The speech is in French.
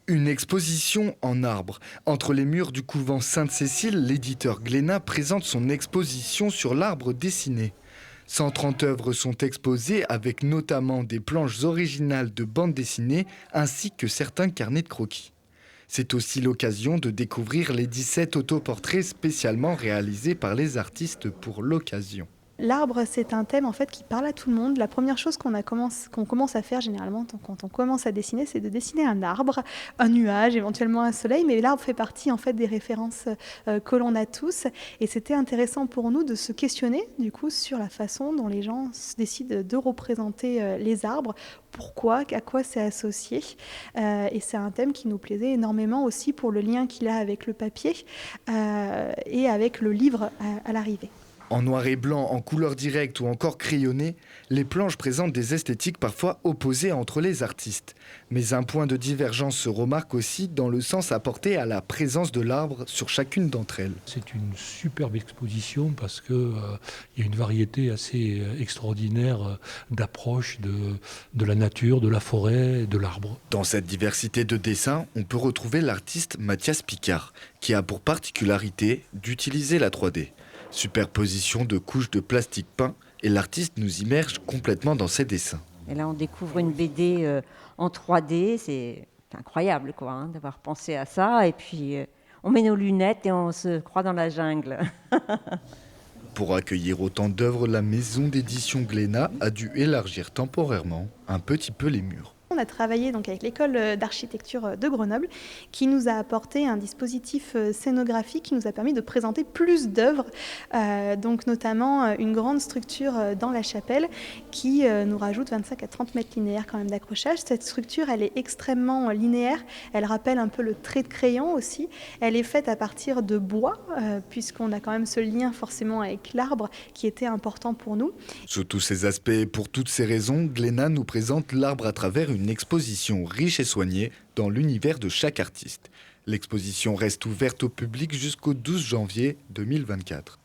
Une exposition en arbre. Entre les murs du couvent Sainte-Cécile, l'éditeur Glénat présente son exposition sur l'arbre dessiné. 130 œuvres sont exposées avec notamment des planches originales de bande dessinée ainsi que certains carnets de croquis. C'est aussi l'occasion de découvrir les 17 autoportraits spécialement réalisés par les artistes pour l'occasion. L'arbre, c'est un thème en fait qui parle à tout le monde. La première chose qu'on commence à faire généralement quand on commence à dessiner, c'est de dessiner un arbre, un nuage, éventuellement un soleil. Mais l'arbre fait partie en fait des références que l'on a tous. Et c'était intéressant pour nous de se questionner du coup sur la façon dont les gens décident de représenter les arbres. Pourquoi, à quoi c'est associé. Et c'est un thème qui nous plaisait énormément aussi pour le lien qu'il a avec le papier et avec le livre à l'arrivée. En noir et blanc, en couleur directe ou encore crayonnée, les planches présentent des esthétiques parfois opposées entre les artistes. Mais un point de divergence se remarque aussi dans le sens apporté à la présence de l'arbre sur chacune d'entre elles. C'est une superbe exposition parce qu'il y a une variété assez extraordinaire d'approches de la nature, de la forêt, de l'arbre. Dans cette diversité de dessins, on peut retrouver l'artiste Mathias Picard, qui a pour particularité d'utiliser la 3D. Superposition de couches de plastique peint et l'artiste nous immerge complètement dans ses dessins. Et là, on découvre une BD en 3D, c'est incroyable quoi, d'avoir pensé à ça. Et puis, on met nos lunettes et on se croit dans la jungle. Pour accueillir autant d'œuvres, la maison d'édition Glénat a dû élargir temporairement un petit peu les murs. On a travaillé donc avec l'école d'architecture de Grenoble qui nous a apporté un dispositif scénographique qui nous a permis de présenter plus d'œuvres, donc notamment une grande structure dans la chapelle qui nous rajoute 25 à 30 mètres linéaires quand même d'accrochage. Cette structure, elle est extrêmement linéaire, elle rappelle un peu le trait de crayon aussi. Elle est faite à partir de bois, puisqu'on a quand même ce lien forcément avec l'arbre qui était important pour nous. Sous tous ces aspects et pour toutes ces raisons, Glénat nous présente l'arbre à travers une exposition riche et soignée dans l'univers de chaque artiste. L'exposition reste ouverte au public jusqu'au 12 janvier 2024.